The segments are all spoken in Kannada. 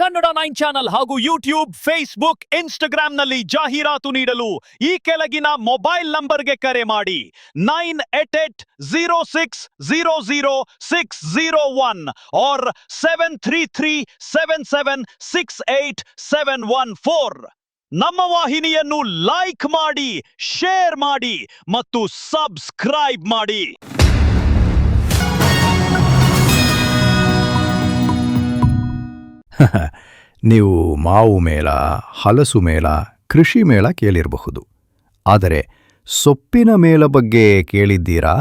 ಕನ್ನಡ 9 ಚಾನೆಲ್ ಹಾಗೂ ಯೂಟ್ಯೂಬ್, ಫೇಸ್ಬುಕ್, ಇನ್ಸ್ಟಾಗ್ರಾಂನಲ್ಲಿ ಜಾಹೀರಾತು ನೀಡಲು ಈ ಕೆಳಗಿನ ಮೊಬೈಲ್ ನಂಬರ್ಗೆ ಕರೆ ಮಾಡಿ 9880600601 or 7337768714. ನಮ್ಮ ವಾಹಿನಿಯನ್ನು ಲೈಕ್ ಮಾಡಿ, ಶೇರ್ ಮಾಡಿ ಮತ್ತು ಸಬ್ಸ್ಕ್ರೈಬ್ ಮಾಡಿ. ನೀವು ಮಾವು ಮೇಳ, ಹಲಸು ಮೇಳ, ಕೃಷಿ ಮೇಳ ಕೇಳಿರಬಹುದು. ಆದರೆ ಸೊಪ್ಪಿನ ಮೇಳ ಬಗ್ಗೆ ಕೇಳಿದ್ದೀರಾ?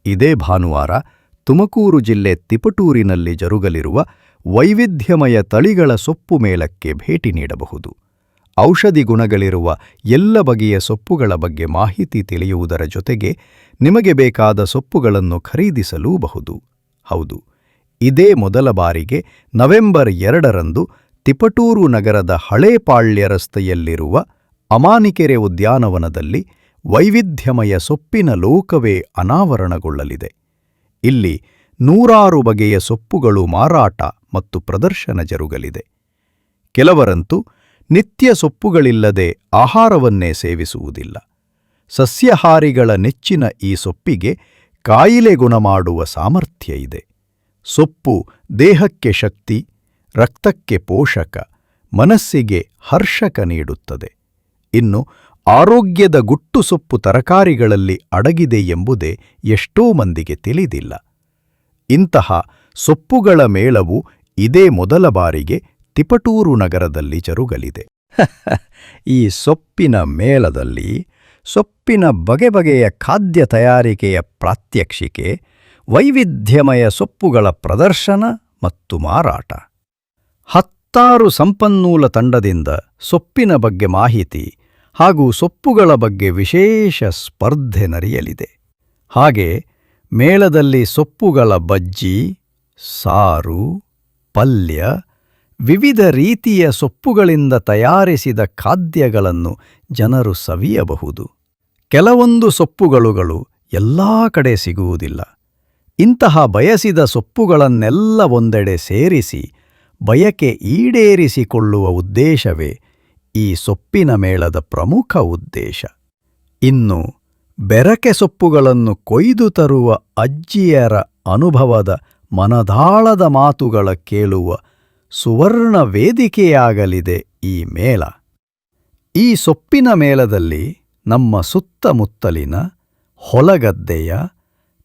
ಇದೇ ಭಾನುವಾರ ತುಮಕೂರು ಜಿಲ್ಲೆ ತಿಪಟೂರಿನಲ್ಲಿ ಜರುಗಲಿರುವ ವೈವಿಧ್ಯಮಯ ತಳಿಗಳ ಸೊಪ್ಪು ಮೇಳಕ್ಕೆ ಭೇಟಿ ನೀಡಬಹುದು. ಔಷಧಿ ಗುಣಗಳಿರುವ ಎಲ್ಲ ಬಗೆಯ ಸೊಪ್ಪುಗಳ ಬಗ್ಗೆ ಮಾಹಿತಿ ತಿಳಿಯುವುದರ ಜೊತೆಗೆ ನಿಮಗೆ ಬೇಕಾದ ಸೊಪ್ಪುಗಳನ್ನು ಖರೀದಿಸಲೂಬಹುದು. ಹೌದು, ಇದೇ ಮೊದಲ ಬಾರಿಗೆ ನವೆಂಬರ್ 2ರಂದು ತಿಪಟೂರು ನಗರದ ಹಳೇಪಾಳ್ಯ ರಸ್ತೆಯಲ್ಲಿರುವ ಅಮಾನಿಕೆರೆ ಉದ್ಯಾನವನದಲ್ಲಿ ವೈವಿಧ್ಯಮಯ ಸೊಪ್ಪಿನ ಲೋಕವೇ ಅನಾವರಣಗೊಳ್ಳಲಿದೆ. ಇಲ್ಲಿ 100 ಬಗೆಯ ಸೊಪ್ಪುಗಳು ಮಾರಾಟ ಮತ್ತು ಪ್ರದರ್ಶನ ಜರುಗಲಿದೆ. ಕೆಲವರಂತೂ ನಿತ್ಯ ಸೊಪ್ಪುಗಳಿಲ್ಲದೆ ಆಹಾರವನ್ನೇ ಸೇವಿಸುವುದಿಲ್ಲ. ಸಸ್ಯಾಹಾರಿಗಳ ನೆಚ್ಚಿನ ಈ ಸೊಪ್ಪಿಗೆ ಕಾಯಿಲೆ ಗುಣಮಾಡುವ ಸಾಮರ್ಥ್ಯ ಇದೆ. ಸೊಪ್ಪು ದೇಹಕ್ಕೆ ಶಕ್ತಿ, ರಕ್ತಕ್ಕೆ ಪೋಷಕ, ಮನಸ್ಸಿಗೆ ಹರ್ಷಕ ನೀಡುತ್ತದೆ. ಇನ್ನು ಆರೋಗ್ಯದ ಗುಟ್ಟು ಸೊಪ್ಪು ತರಕಾರಿಗಳಲ್ಲಿ ಅಡಗಿದೆ ಎಂಬುದೇ ಎಷ್ಟೋ ಮಂದಿಗೆ ತಿಳಿದಿಲ್ಲ. ಇಂತಹ ಸೊಪ್ಪುಗಳ ಮೇಳವು ಇದೇ ಮೊದಲ ಬಾರಿಗೆ ತಿಪಟೂರು ನಗರದಲ್ಲಿ ಜರುಗಲಿದೆ. ಈ ಸೊಪ್ಪಿನ ಮೇಳದಲ್ಲಿ ಸೊಪ್ಪಿನ ಬಗೆ ಬಗೆಯ ಖಾದ್ಯ ತಯಾರಿಕೆಯ ಪ್ರಾತ್ಯಕ್ಷಿಕೆ, ವೈವಿಧ್ಯಮಯ ಸೊಪ್ಪುಗಳ ಪ್ರದರ್ಶನ ಮತ್ತು ಮಾರಾಟ, 10 ಸಂಪನ್ಮೂಲ ತಂಡದಿಂದ ಸೊಪ್ಪಿನ ಬಗ್ಗೆ ಮಾಹಿತಿ ಹಾಗೂ ಸೊಪ್ಪುಗಳ ಬಗ್ಗೆ ವಿಶೇಷ ಸ್ಪರ್ಧೆ ನಡೆಯಲಿದೆ. ಹಾಗೆ ಮೇಳದಲ್ಲಿ ಸೊಪ್ಪುಗಳ ಬಜ್ಜಿ, ಸಾರು, ಪಲ್ಯ, ವಿವಿಧ ರೀತಿಯ ಸೊಪ್ಪುಗಳಿಂದ ತಯಾರಿಸಿದ ಖಾದ್ಯಗಳನ್ನು ಜನರು ಸವಿಯಬಹುದು. ಕೆಲವೊಂದು ಸೊಪ್ಪುಗಳು ಎಲ್ಲಾ ಕಡೆ ಸಿಗುವುದಿಲ್ಲ. ಇಂತಹ ಬಯಸಿದ ಸೊಪ್ಪುಗಳನ್ನೆಲ್ಲ ಒಂದೆಡೆ ಸೇರಿಸಿ ಬಯಕೆ ಈಡೇರಿಸಿಕೊಳ್ಳುವ ಉದ್ದೇಶವೇ ಈ ಸೊಪ್ಪಿನ ಮೇಳದ ಪ್ರಮುಖ ಉದ್ದೇಶ. ಇನ್ನು ಬೆರಕೆ ಸೊಪ್ಪುಗಳನ್ನು ಕೊಯ್ದು ತರುವ ಅಜ್ಜಿಯರ ಅನುಭವದ ಮನದಾಳದ ಮಾತುಗಳ ಕೇಳುವ ಸುವರ್ಣ ವೇದಿಕೆಯಾಗಲಿದೆ ಈ ಮೇಳ. ಈ ಸೊಪ್ಪಿನ ಮೇಳದಲ್ಲಿ ನಮ್ಮ ಸುತ್ತಮುತ್ತಲಿನ ಹೊಲಗದ್ದೆಯ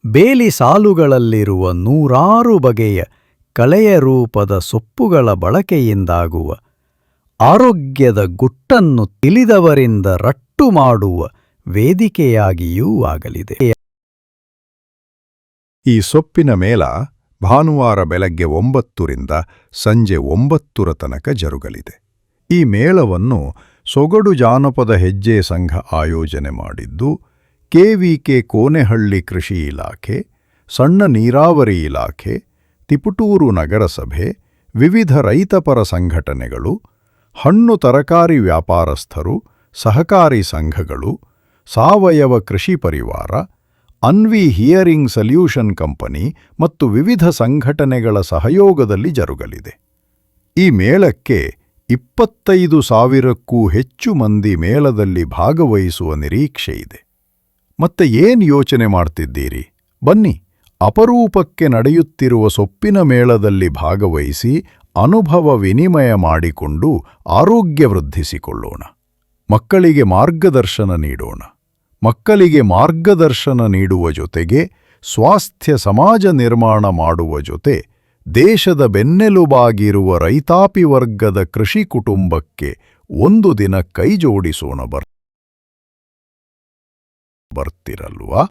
ಬೇಲಿ ಸಾಲುಗಳಲ್ಲಿರುವ 100 ಬಗೆಯ ಕಳೆಯ ರೂಪದ ಸೊಪ್ಪುಗಳ ಬಳಕೆಯಿಂದಾಗುವ ಆರೋಗ್ಯದ ಗುಟ್ಟನ್ನು ತಿಳಿದವರಿಂದ ರಟ್ಟು ಮಾಡುವ ವೇದಿಕೆಯಾಗಿಯೂ ಆಗಲಿದೆ. ಈ ಸೊಪ್ಪಿನ ಮೇಳ ಭಾನುವಾರ ಬೆಳಗ್ಗೆ 9ರಿಂದ ಸಂಜೆ 9 ತನಕ ಜರುಗಲಿದೆ. ಈ ಮೇಳವನ್ನು ಸೊಗಡು ಜಾನಪದ ಹೆಜ್ಜೆ ಸಂಘ ಆಯೋಜನೆ ಮಾಡಿದ್ದು, ಕೆವಿಕೆ ಕೋನೆಹಳ್ಳಿ ಕೃಷಿ ಇಲಾಖೆ, ಸಣ್ಣ ನೀರಾವರಿ ಇಲಾಖೆ, ತಿಪಟೂರು ನಗರಸಭೆ, ವಿವಿಧ ರೈತಪರ ಸಂಘಟನೆಗಳು, ಹಣ್ಣು ತರಕಾರಿ ವ್ಯಾಪಾರಸ್ಥರು, ಸಹಕಾರಿ ಸಂಘಗಳು, ಸಾವಯವ ಕೃಷಿ ಪರಿವಾರ, ಅನ್ವಿ ಹಿಯರಿಂಗ್ ಸಲ್ಯೂಷನ್ ಕಂಪನಿ ಮತ್ತು ವಿವಿಧ ಸಂಘಟನೆಗಳ ಸಹಯೋಗದಲ್ಲಿ ಜರುಗಲಿದೆ. ಈ ಮೇಳಕ್ಕೆ 25,000ಕ್ಕೂ ಹೆಚ್ಚು ಮಂದಿ ಮೇಳದಲ್ಲಿ ಭಾಗವಹಿಸುವ ನಿರೀಕ್ಷೆ ಇದೆ. ಮತ್ತೆ ಏನ್ ಯೋಚನೆ ಮಾಡ್ತಿದ್ದೀರಿ? ಬನ್ನಿ, ಅಪರೂಪಕ್ಕೆ ನಡೆಯುತ್ತಿರುವ ಸೊಪ್ಪಿನ ಮೇಳದಲ್ಲಿ ಭಾಗವಹಿಸಿ ಅನುಭವ ವಿನಿಮಯ ಮಾಡಿಕೊಂಡು ಆರೋಗ್ಯ ವೃದ್ಧಿಸಿಕೊಳ್ಳೋಣ. ಮಕ್ಕಳಿಗೆ ಮಾರ್ಗದರ್ಶನ ನೀಡೋಣ. ಮಕ್ಕಳಿಗೆ ಮಾರ್ಗದರ್ಶನ ನೀಡುವ ಜೊತೆಗೆ ಸ್ವಾಸ್ಥ್ಯ ಸಮಾಜ ನಿರ್ಮಾಣ ಮಾಡುವ ಜೊತೆ ದೇಶದ ಬೆನ್ನೆಲುಬಾಗಿರುವ ರೈತಾಪಿ ವರ್ಗದ ಕೃಷಿ ಕುಟುಂಬಕ್ಕೆ ಒಂದು ದಿನ ಕೈಜೋಡಿಸೋಣ ಬರ್ತಿರಲ್ವಾ?